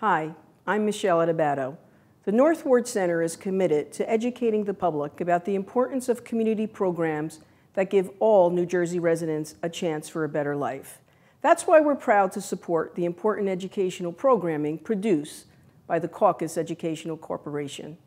Hi, I'm Michelle Adubato. The North Ward Center is committed to educating the public about the importance of community programs that give all New Jersey residents a chance for a better life. That's why we're proud to support the important educational programming produced by the CAUCUS Educational Corporation.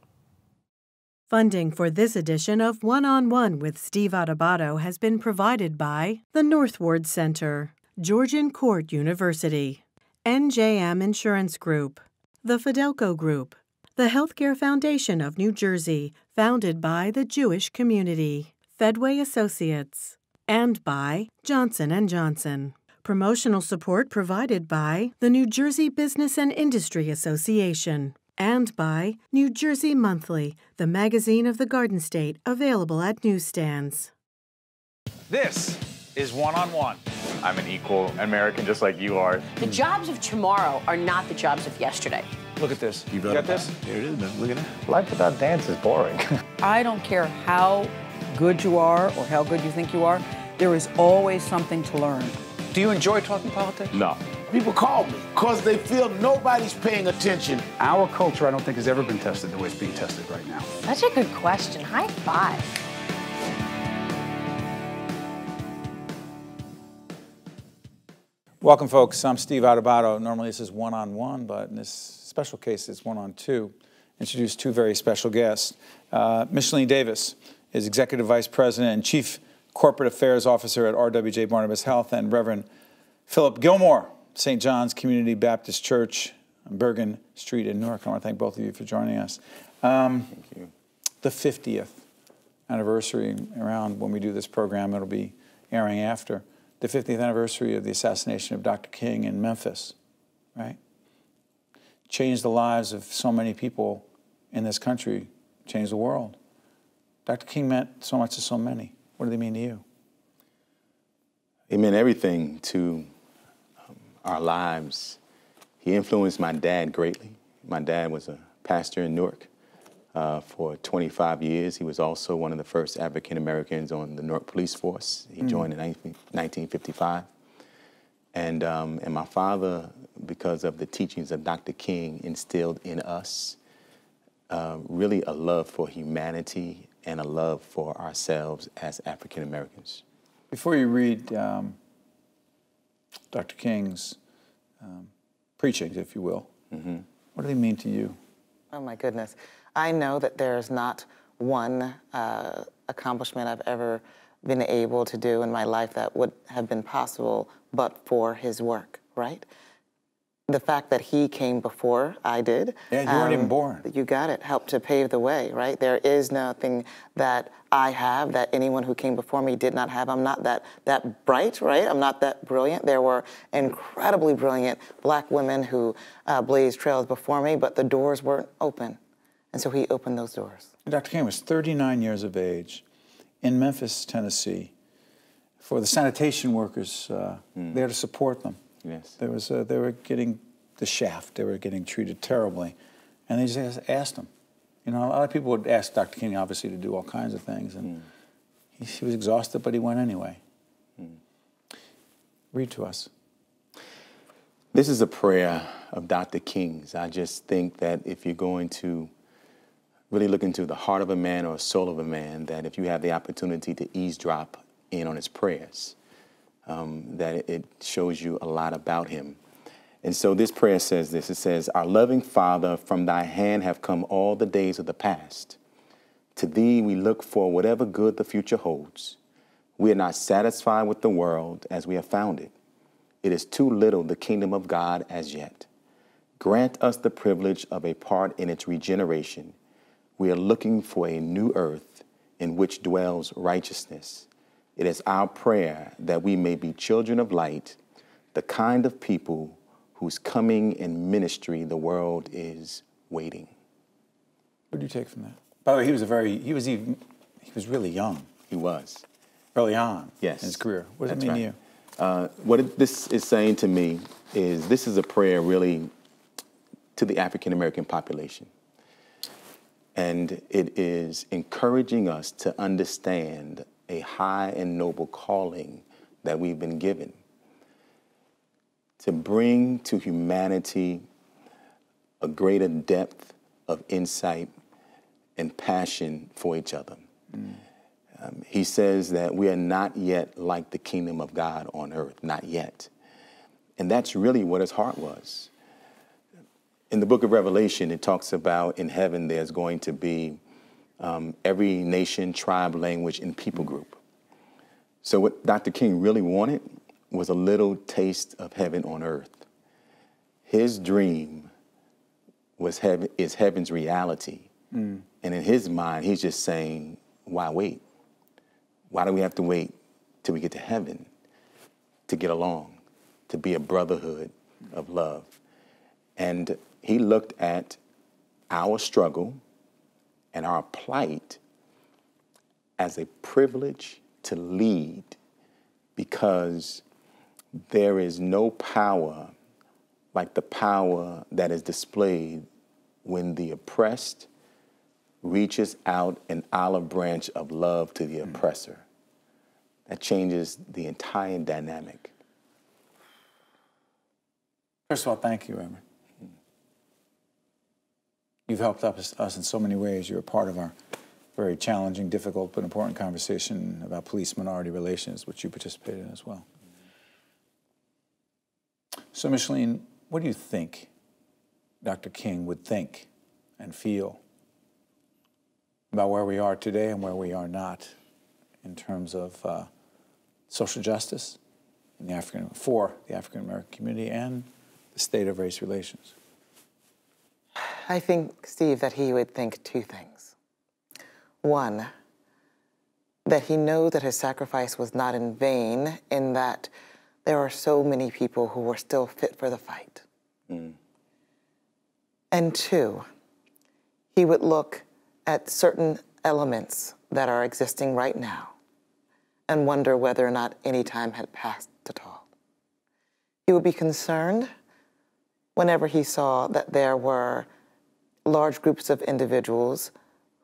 Funding for this edition of One-on-One with Steve Adubato has been provided by the North Ward Center, Georgian Court University, NJM Insurance Group, the Fidelco Group, the Healthcare Foundation of New Jersey, founded by the Jewish community, Fedway Associates, and by Johnson & Johnson. Promotional support provided by the New Jersey Business and Industry Association, and by New Jersey Monthly, the magazine of the Garden State, available at newsstands. This is One-on-One. I'm an equal American just like you are. The jobs of tomorrow are not the jobs of yesterday. Look at this. You got this? Here it is, man. Look at that. Life without dance is boring. I don't care how good you are or how good you think you are, there is always something to learn. Do you enjoy talking politics? No. People call me because they feel nobody's paying attention. Our culture, I don't think, has ever been tested the way it's being tested right now. Such a good question. High five. Welcome, folks. I'm Steve Adubato. Normally this is one-on-one, but in this special case, it's one-on-two. Introduce two very special guests. Michellene Davis is Executive Vice President and Chief Corporate Affairs Officer at RWJBarnabas Health, and Reverend Phillip Gilmore, St. John's Community Baptist Church on Bergen Street in Newark. I want to thank both of you for joining us. Thank you. The 50th anniversary, around when we do this program, it'll be airing after. The 50th anniversary of the assassination of Dr. King in Memphis, right? Changed the lives of so many people in this country, changed the world. Dr. King meant so much to so many. What do they mean to you? He meant everything to our lives. He influenced my dad greatly. My dad was a pastor in Newark for 25 years. He was also one of the first African Americans on the Newark Police Force. He joined in 1955. And my father, because of the teachings of Dr. King, instilled in us really a love for humanity and a love for ourselves as African Americans. Before you read Dr. King's preachings, if you will, what do they mean to you? Oh my goodness. I know that there's not one accomplishment I've ever been able to do in my life that would have been possible but for his work, right? The fact that he came before I did. Yeah, you weren't even born. You got it, helped to pave the way, right? There is nothing that I have that anyone who came before me did not have. I'm not that bright, right? I'm not that brilliant. There were incredibly brilliant black women who blazed trails before me, but the doors weren't open. And so he opened those doors. Dr. King was 39 years of age in Memphis, Tennessee, for the sanitation workers there to support them. Yes. There was they were getting the shaft. They were getting treated terribly, and they just asked him. You know, a lot of people would ask Dr. King, obviously, to do all kinds of things, and he was exhausted, but he went anyway. Read to us. This is a prayer of Dr. King's. I just think that if you're going to really look into the heart of a man or soul of a man, that if you have the opportunity to eavesdrop in on his prayers, that it shows you a lot about him. And so this prayer says this. It says, "Our loving Father, from thy hand have come all the days of the past. To thee we look for whatever good the future holds. We are not satisfied with the world as we have found it. It is too little the kingdom of God as yet. Grant us the privilege of a part in its regeneration. We are looking for a new earth in which dwells righteousness. It is our prayer that we may be children of light, the kind of people whose coming and ministry the world is waiting." What do you take from that? By the way, he was really young. He was. Early on Yes. in his career. What does it mean to you? What this is saying to me is this is a prayer really to the African American population. And it is encouraging us to understand a high and noble calling that we've been given to bring to humanity a greater depth of insight and passion for each other. He says that we are not yet like the kingdom of God on earth, not yet. And that's really what his heart was. In the book of Revelation, it talks about in heaven there's going to be every nation, tribe, language, and people group. So what Dr. King really wanted was a little taste of heaven on earth. His dream was is heaven's reality. And in his mind, he's just saying, why wait? Why do we have to wait till we get to heaven to get along, to be a brotherhood of love? And he looked at our struggle and our plight as a privilege to lead, because there is no power like the power that is displayed when the oppressed reaches out an olive branch of love to the oppressor. That changes the entire dynamic. First of all, thank you, Reverend. You've helped us in so many ways. You're a part of our very challenging, difficult, but important conversation about police-minority relations, which you participated in as well. So, Michellene, what do you think Dr. King would think and feel about where we are today and where we are not in terms of social justice in for the African-American community and the state of race relations? I think, Steve, that he would think two things. One, that he knows that his sacrifice was not in vain, in that there are so many people who were still fit for the fight. And two, he would look at certain elements that are existing right now and wonder whether or not any time had passed at all. He would be concerned whenever he saw that there were large groups of individuals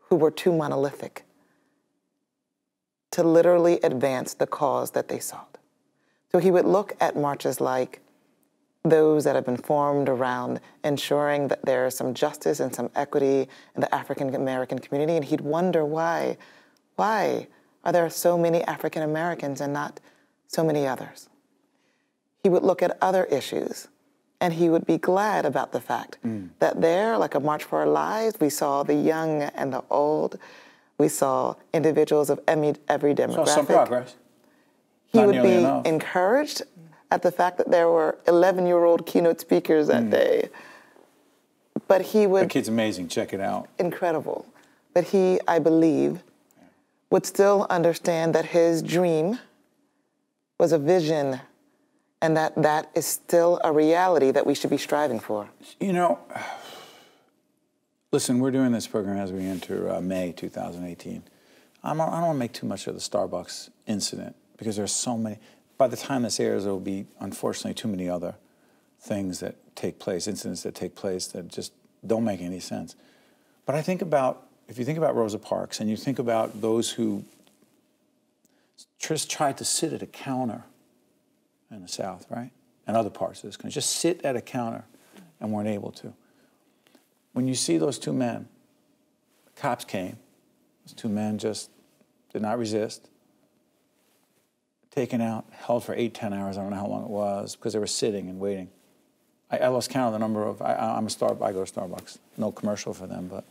who were too monolithic to literally advance the cause that they sought. So he would look at marches like those that have been formed around ensuring that there is some justice and some equity in the African-American community, and he'd wonder why are there so many African-Americans and not so many others? He would look at other issues, and he would be glad about the fact that there, like a March for Our Lives, we saw the young and the old. We saw individuals of every demographic. Saw some progress. He would be encouraged at the fact that there were 11-year-old keynote speakers that day. But he would... The kid's amazing. Check it out. Incredible. But he, I believe, would still understand that his dream was a vision, and that is still a reality that we should be striving for. You know, listen, we're doing this program as we enter May 2018. I don't want to make too much of the Starbucks incident, because there's so many. By the time this airs, there will be, unfortunately, too many other things that take place, incidents that take place that just don't make any sense. But I think about, if you think about Rosa Parks and you think about those who just tried to sit at a counter in the South, right? And other parts of this country, just sit at a counter and weren't able to. When you see those two men, the cops came, those two men just did not resist, taken out, held for 8-10 hours, I don't know how long it was, because they were sitting and waiting. I lost count of the number of, I go to Starbucks, no commercial for them, but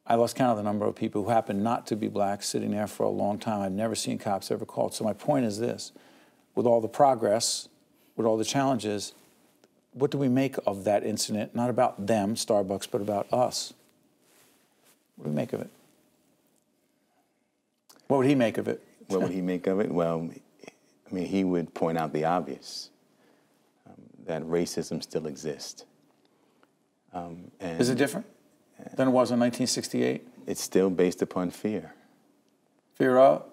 I lost count of the number of people who happened not to be black sitting there for a long time. I've never seen cops ever called. So my point is this, with all the progress, with all the challenges, what do we make of that incident? Not about them, Starbucks, but about us. What do we make of it? What would he make of it? What would he make of it? Well, I mean, he would point out the obvious, that racism still exists. Is it different than it was in 1968? It's still based upon fear. Fear of?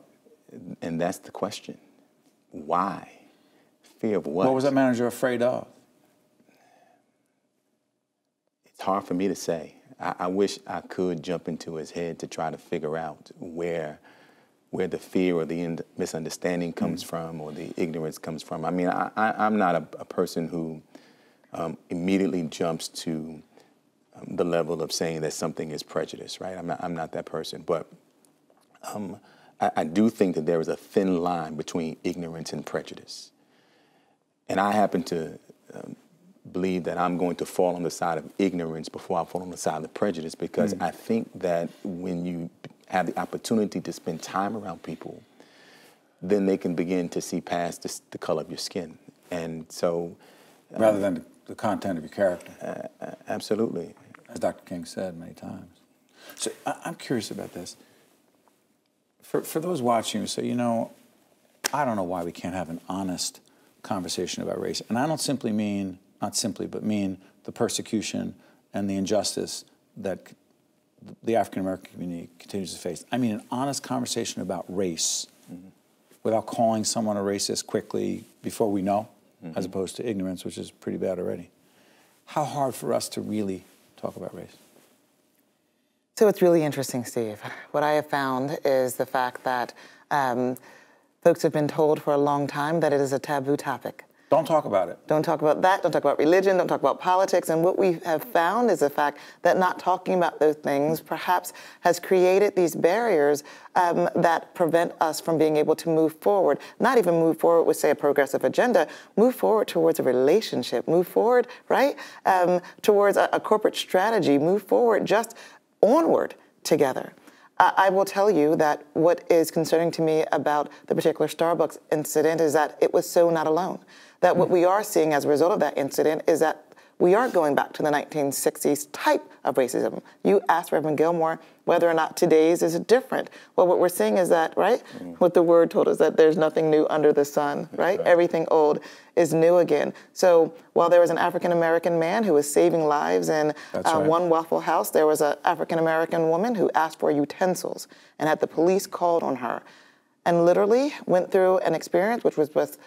And that's the question. Why? Fear of what? What was that manager afraid of? It's hard for me to say. I wish I could jump into his head to try to figure out where the fear or the misunderstanding comes from, or the ignorance comes from. I mean, I'm not a person who immediately jumps to the level of saying that something is prejudice, right? I'm not that person, but I do think that there is a thin line between ignorance and prejudice. And I happen to believe that I'm going to fall on the side of ignorance before I fall on the side of prejudice, because I think that when you have the opportunity to spend time around people, then they can begin to see past the color of your skin. And so... rather than the content of your character. Absolutely. As Dr. King said many times. So I'm curious about this. For those watching who say, you know, I don't know why we can't have an honest conversation about race. And I don't simply mean, not simply, but mean the persecution and the injustice that the African-American community continues to face. I mean an honest conversation about race without calling someone a racist quickly before we know, as opposed to ignorance, which is pretty bad already. How hard for us to really talk about race? So it's really interesting, Steve. What I have found is the fact that folks have been told for a long time that it is a taboo topic. Don't talk about it. Don't talk about that. Don't talk about religion. Don't talk about politics. And what we have found is the fact that not talking about those things perhaps has created these barriers that prevent us from being able to move forward. Not even move forward with, say, a progressive agenda. Move forward towards a relationship. Move forward, right, towards a corporate strategy. Move forward just onward together. I will tell you that what is concerning to me about the particular Starbucks incident is that it was so not alone. That what we are seeing as a result of that incident is that we are going back to the 1960s type of racism. You asked Reverend Gilmore whether or not today's is different. Well, what we're seeing is that, right, what the word told us, that there's nothing new under the sun, right? Everything old is new again. So while there was an African-American man who was saving lives in one Waffle House, there was an African-American woman who asked for utensils and had the police called on her and literally went through an experience which was with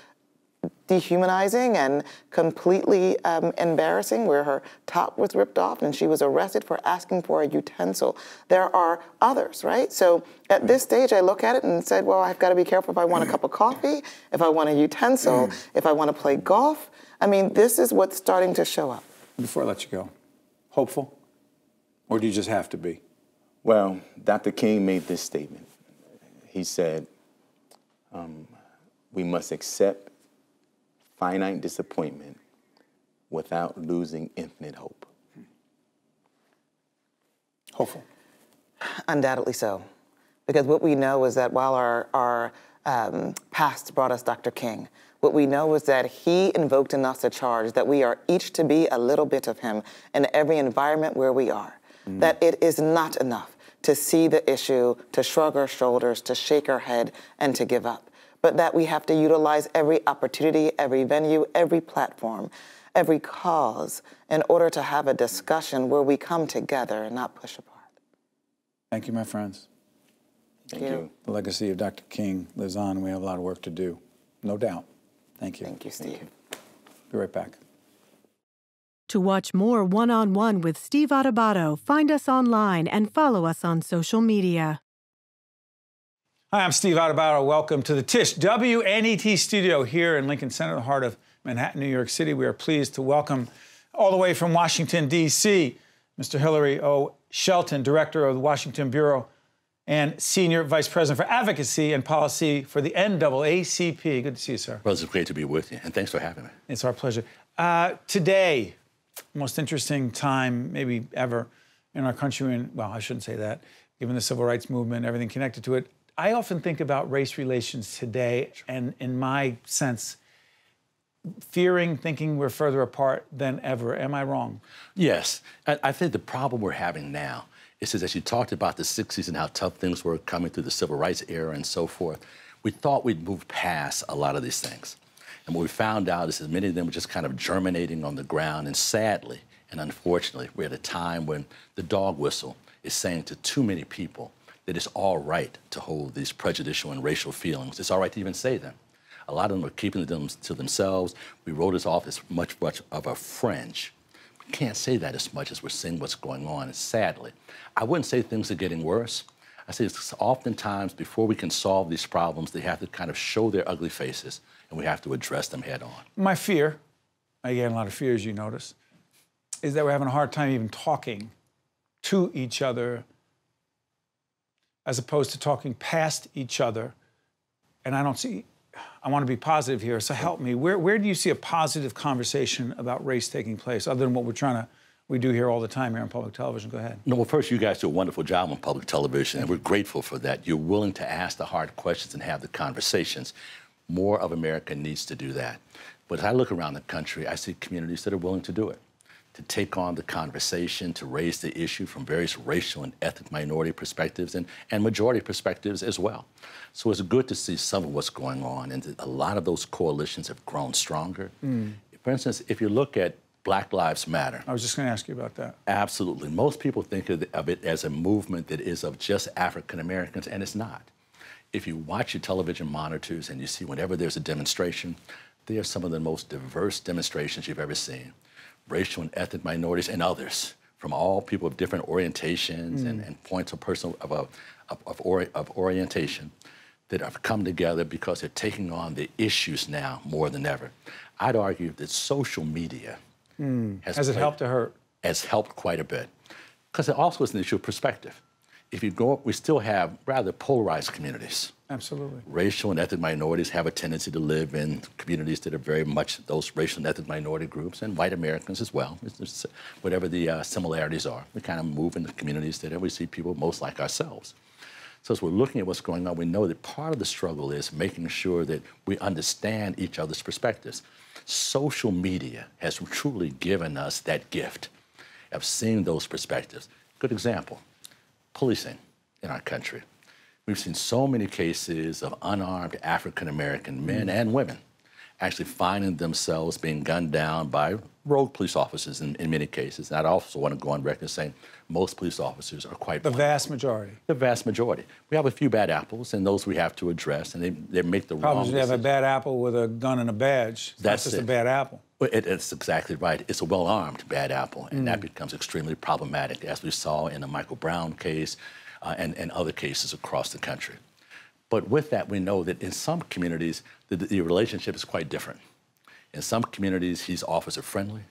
dehumanizing and completely embarrassing, where her top was ripped off and she was arrested for asking for a utensil. There are others, right? So at this stage, I look at it and said, well, I've got to be careful if I want a cup of coffee, if I want a utensil, if I want to play golf. I mean, this is what's starting to show up. Before I let you go, hopeful? Or do you just have to be? Well, Dr. King made this statement. He said, we must accept finite disappointment without losing infinite hope. Hopeful. Undoubtedly so. Because what we know is that while our past brought us Dr. King, what we know is that he invoked in us a charge that we are each to be a little bit of him in every environment where we are. That it is not enough to see the issue, to shrug our shoulders, to shake our head, and to give up. But that we have to utilize every opportunity, every venue, every platform, every cause in order to have a discussion where we come together and not push apart. Thank you, my friends. Thank you. The legacy of Dr. King lives on, and we have a lot of work to do. No doubt. Thank you. Thank you, Steve. Be right back. To watch more One-on-One with Steve Adubato, find us online and follow us on social media. Hi, I'm Steve Adubato. Welcome to the Tisch WNET studio here in Lincoln Center, the heart of Manhattan, New York City. We are pleased to welcome all the way from Washington, D.C., Mr. Hilary O.Shelton, Director of the Washington Bureau and Senior Vice President for Advocacy and Policy for the NAACP. Good to see you, sir. Well, it's great to be with you, and thanks for having me. It's our pleasure. Today, most interesting time maybe ever in our country, and well, I shouldn't say that, given the civil rights movement, everything connected to it. I often think about race relations today, and in my sense, thinking we're further apart than ever. Am I wrong? Yes. I think the problem we're having now is that, as you talked about the 60s and how tough things were coming through the civil rights era and so forth, we thought we'd move past a lot of these things. And what we found out is that many of them were just kind of germinating on the ground, and sadly and unfortunately, we're at a time when the dog whistle is saying to too many people that it's all right to hold these prejudicial and racial feelings. It's all right to even say them. A lot of them are keeping them to themselves. We wrote this off as much of a fringe. We can't say that as much as we're seeing what's going on, and sadly. I wouldn't say things are getting worse. I say it's oftentimes before we can solve these problems, they have to kind of show their ugly faces, and we have to address them head on. My fear, I get a lot of fear, as you notice, is that we're having a hard time even talking to each other as opposed to talking past each other. And I want to be positive here, so help me. Where do you see a positive conversation about race taking place, other than what we do here all the time here on public television? Go ahead. No, well, first, you guys do a wonderful job on public television, and we're grateful for that. You're willing to ask the hard questions and have the conversations. More of America needs to do that. But as I look around the country, I see communities that are willing to do it, to take on the conversation, to raise the issue from various racial and ethnic minority perspectives and majority perspectives as well. So it's good to see some of what's going on, and a lot of those coalitions have grown stronger. For instance, if you look at Black Lives Matter. I was just going to ask you about that. Absolutely. Most people think of it as a movement that is of just African Americans, and it's not. If you watch your television monitors and you see whenever there's a demonstration, they are some of the most diverse demonstrations you've ever seen. Racial and ethnic minorities and others, from all people of different orientations and points of orientation that have come together because they're taking on the issues now more than ever. I'd argue that social media has it helped or hurt? Has helped quite a bit, because it also is an issue of perspective. If you go, we still have rather polarized communities. Absolutely. Racial and ethnic minorities have a tendency to live in communities that are very much those racial and ethnic minority groups, and white Americans as well. It's whatever the similarities are, we kind of move into communities that we see people most like ourselves. So as we're looking at what's going on, we know that part of the struggle is making sure that we understand each other's perspectives. Social media has truly given us that gift of seeing those perspectives. Good example, policing in our country. We've seen so many cases of unarmed African-American men and women actually finding themselves being gunned down by rogue police officers in many cases. And I'd also want to go on record saying most police officers are quite the vast majority. The vast majority. We have a few bad apples, and those we have to address, and they make the wrong decisions. You have a bad apple with a gun and a badge. That's just a bad apple. It's exactly right. It's a well-armed bad apple, and that becomes extremely problematic, as we saw in the Michael Brown case and other cases across the country. But with that, we know that in some communities, the relationship is quite different. In some communities, he's officer-friendly.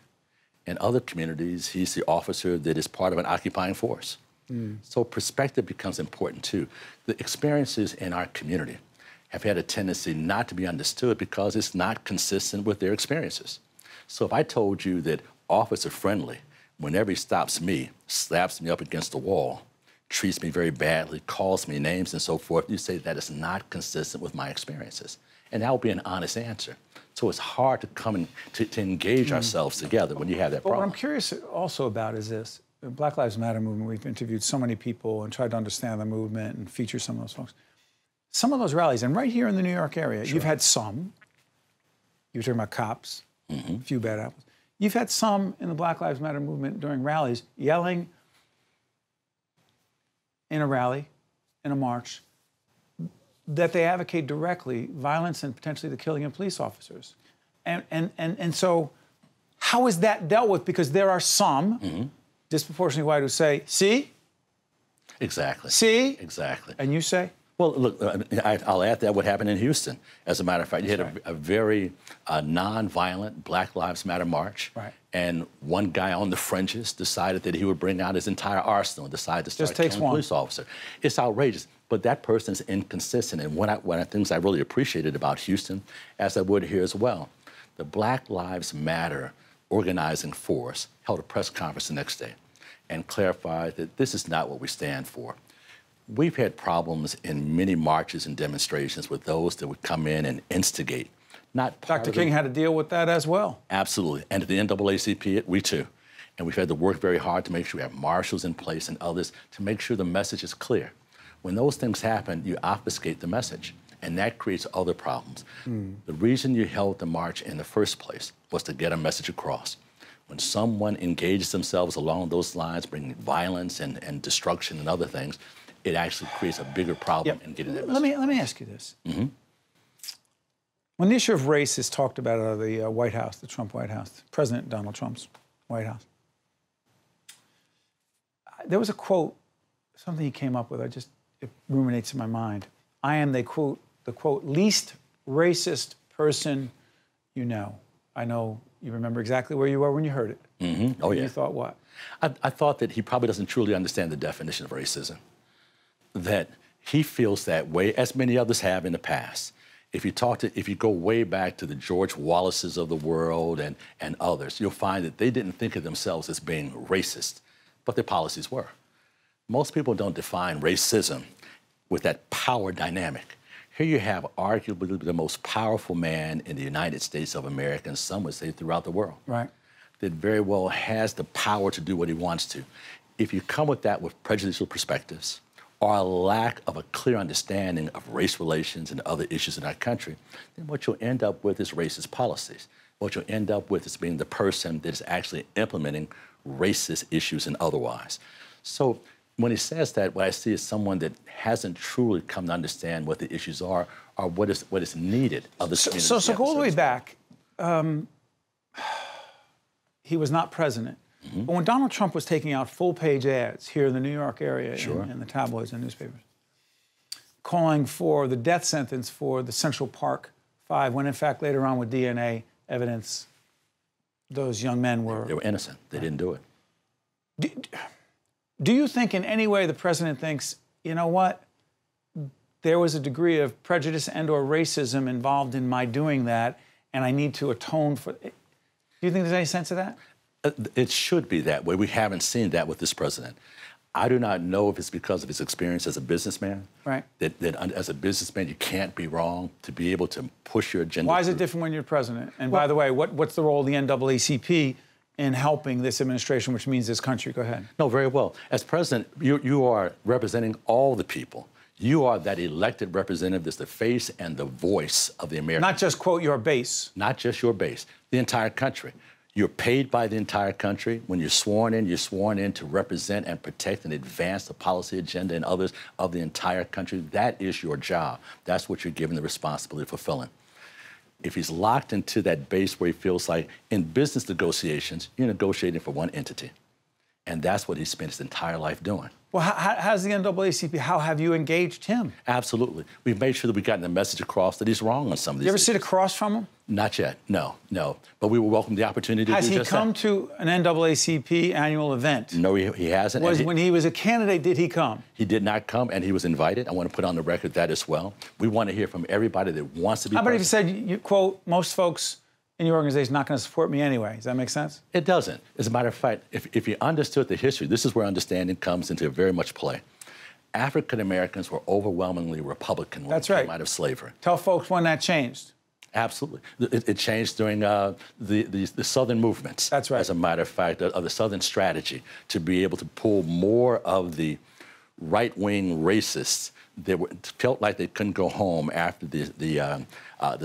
In other communities, he's the officer that is part of an occupying force. So perspective becomes important, too. The experiences in our community have had a tendency not to be understood because it's not consistent with their experiences. So if I told you that officer-friendly, whenever he stops me, slaps me up against the wall, treats me very badly, calls me names and so forth, you say that is not consistent with my experiences. And that would be an honest answer. So it's hard to come and to engage ourselves together when you have that problem. What I'm curious also about is this. The Black Lives Matter movement, we've interviewed so many people and tried to understand the movement and feature some of those folks. Some of those rallies, and right here in the New York area, you've had some. You were talking about cops, a few bad apples. You've had some in the Black Lives Matter movement during rallies yelling in a rally, in a march, that they advocate directly violence and potentially the killing of police officers. And so how is that dealt with? Because there are some disproportionately white who say, see? Exactly. See? Exactly. And you say? Well, look, I'll add that what happened in Houston. As a matter of fact, you had a very non-violent Black Lives Matter march. Right. And one guy on the fringes decided that he would bring out his entire arsenal and decided to start killing a police officer. It's outrageous. But that person's inconsistent. And one of the things I really appreciated about Houston, as I would here as well, the Black Lives Matter organizing force held a press conference the next day and clarified that this is not what we stand for. We've had problems in many marches and demonstrations with those that would come in and instigate. Dr. King had to deal with that as well. Absolutely. And at the NAACP, we too. And we've had to work very hard to make sure we have marshals in place and others to make sure the message is clear. When those things happen, you obfuscate the message, and that creates other problems. The reason you held the march in the first place was to get a message across. When someone engages themselves along those lines, bringing violence and destruction and other things, it actually creates a bigger problem in getting that message. Let me ask you this. When the issue of race is talked about out of the White House, the Trump White House, President Donald Trump's White House, there was a quote, something he came up with, it ruminates in my mind. I am the quote, least racist person you know. I know You remember exactly where you were when you heard it. Mm-hmm. Oh, yeah. You thought what? I thought that he probably doesn't truly understand the definition of racism, that he feels that way, as many others have in the past. If you go way back to the George Wallaces of the world and others, you'll find that they didn't think of themselves as being racist, but their policies were. Most people don't define racism with that power dynamic. Here you have arguably the most powerful man in the United States of America, and some would say throughout the world. Right. That very well has the power to do what he wants to. If you come with that with prejudicial perspectives or a lack of a clear understanding of race relations and other issues in our country, then what you'll end up with is racist policies. What you'll end up with is being the person that is actually implementing racist issues and otherwise. So when he says that, what I see is someone that hasn't truly come to understand what the issues are or what is needed of the community. So go all the way back. He was not president. Mm-hmm. But when Donald Trump was taking out full-page ads here in the New York area, sure, in the tabloids and newspapers, calling for the death sentence for the Central Park Five, when in fact later on with DNA evidence, those young men were... They were innocent. They didn't do it. Do you think in any way the president thinks, you know what, there was a degree of prejudice and or racism involved in my doing that, and I need to atone for it? Do you think there's any sense of that? It should be that way. We haven't seen that with this president. I do not know if it's because of his experience as a businessman. Right. That as a businessman, you can't be wrong to be able to push your agenda. Why is it different when you're president? And by the way, what's the role of the NAACP in helping this administration, which means this country? Go ahead. No, very well. As president, you are representing all the people. You are that elected representative that's the face and the voice of the American. Not just, quote, your base. Not just your base, the entire country. You're paid by the entire country. When you're sworn in to represent and protect and advance the policy agenda and others of the entire country. That is your job. That's what you're given the responsibility of fulfilling. If he's locked into that base where he feels like in business negotiations, you're negotiating for one entity. And that's what he spent his entire life doing. Well, how's the NAACP, how have you engaged him? Absolutely. We've made sure that we've gotten the message across that he's wrong on some of these You ever issues. sit across from him? Not yet, no. But we will welcome the opportunity to do just that. Has he come to an NAACP annual event? No, he hasn't. When he was a candidate, did he come? He did not come, and he was invited. I want to put on the record that as well. We want to hear from everybody that wants to be How about if president. you said, you quote, most folks in your organization not going to support me anyway? Does that make sense? It doesn't. As a matter of fact, if you understood the history, this is where understanding comes into very much play. African Americans were overwhelmingly Republican when they came out of slavery. Tell folks when that changed. Absolutely. It changed during the Southern movements. That's right. As a matter of fact, of the Southern strategy to be able to pull more of the right-wing racists that felt like they couldn't go home after the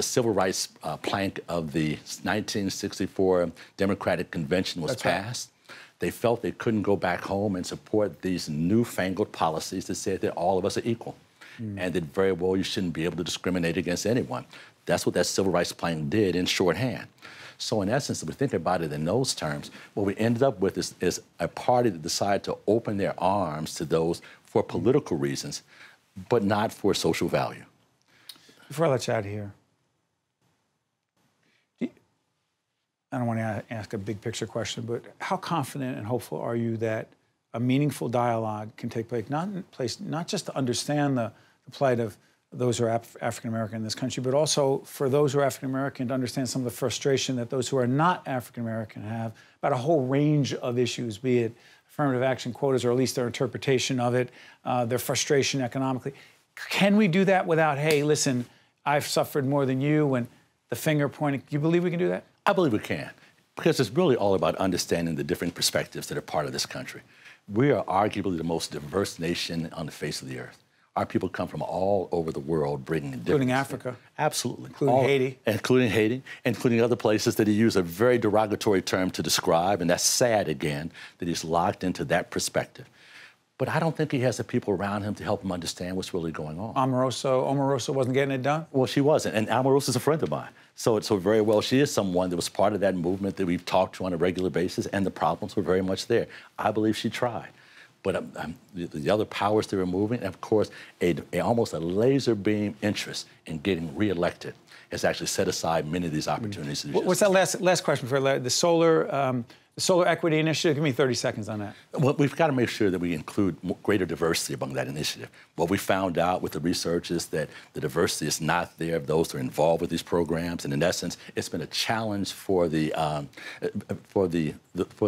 civil rights plank of the 1964 Democratic Convention was passed. They felt they couldn't go back home and support these newfangled policies that said that all of us are equal. And that very well you shouldn't be able to discriminate against anyone. That's what that civil rights plan did in shorthand. So in essence, if we think about it in those terms, what we ended up with is a party that decided to open their arms to those for political reasons, but not for social value. Before I let you out of here, I don't want to ask a big picture question, but how confident and hopeful are you that a meaningful dialogue can take place, not just to understand the plight of those who are African American in this country, but also for those who are African American to understand some of the frustration that those who are not African American have about a whole range of issues, be it affirmative action quotas or at least their interpretation of it, their frustration economically. Can we do that without, hey, listen, I've suffered more than you, and the finger pointing? Do you believe we can do that? I believe we can, because it's really all about understanding the different perspectives that are part of this country. We are arguably the most diverse nation on the face of the earth. Our people come from all over the world, bringing different... Including Africa. Absolutely. Including Haiti. Including Haiti, including other places that he used a very derogatory term to describe, and that's sad, again, that he's locked into that perspective. But I don't think he has the people around him to help him understand what's really going on. Omarosa wasn't getting it done? Well, she wasn't, and Omarosa's a friend of mine. So very well, she is someone that was part of that movement that we've talked to on a regular basis, and the problems were very much there. I believe she tried. But the other powers that were moving, and of course, almost a laser beam interest in getting reelected has actually set aside many of these opportunities. What's that last question for the solar equity initiative? Give me 30 seconds on that. Well, we've got to make sure that we include greater diversity among that initiative. What we found out with the research is that the diversity is not there of those who are involved with these programs, and in essence, it's been a challenge for the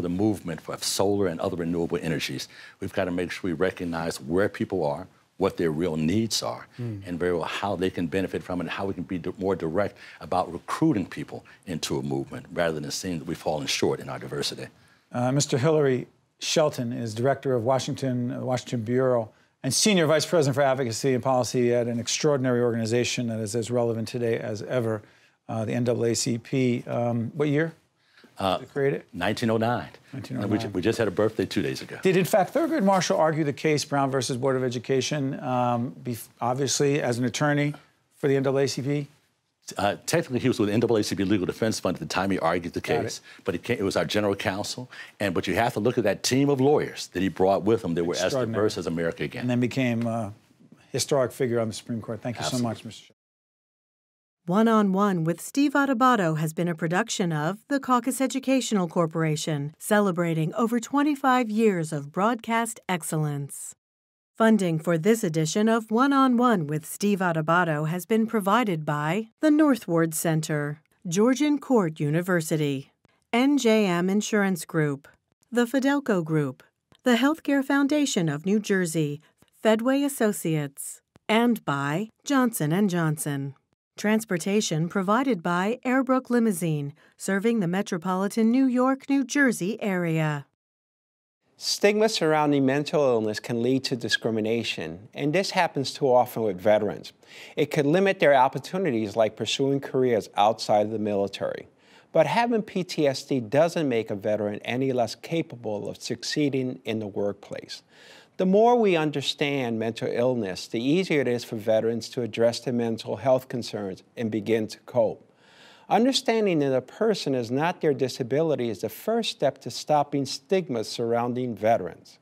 movement for solar and other renewable energies. We've got to make sure we recognize where people are, what their real needs are, and very well how they can benefit from it, and how we can be more direct about recruiting people into a movement rather than seeing that we've fallen short in our diversity. Mr. Hilary Shelton is Director of Washington Bureau and Senior Vice President for Advocacy and Policy at an extraordinary organization that is as relevant today as ever, the NAACP. What year? Created? 1909. And we just had a birthday 2 days ago. Did, in fact, Thurgood Marshall argue the case, Brown versus Board of Education, obviously as an attorney for the NAACP? Technically, he was with the NAACP Legal Defense Fund at the time he argued the case, but it was our general counsel. But you have to look at that team of lawyers that he brought with him that were as diverse as America again. And then became a historic figure on the Supreme Court. Thank you so much, Mr. Shelton. One-on-One with Steve Adubato has been a production of the CAUCUS Educational Corporation, celebrating over 25 years of broadcast excellence. Funding for this edition of One-on-One with Steve Adubato has been provided by the Northward Center, Georgian Court University, NJM Insurance Group, the Fidelco Group, the Healthcare Foundation of New Jersey, Fedway Associates, and by Johnson & Johnson. Transportation provided by Airbrook Limousine, serving the metropolitan New York, New Jersey area. Stigma surrounding mental illness can lead to discrimination, and this happens too often with veterans. It could limit their opportunities like pursuing careers outside of the military. But having PTSD doesn't make a veteran any less capable of succeeding in the workplace. The more we understand mental illness, the easier it is for veterans to address their mental health concerns and begin to cope. Understanding that a person is not their disability is the first step to stopping stigma surrounding veterans.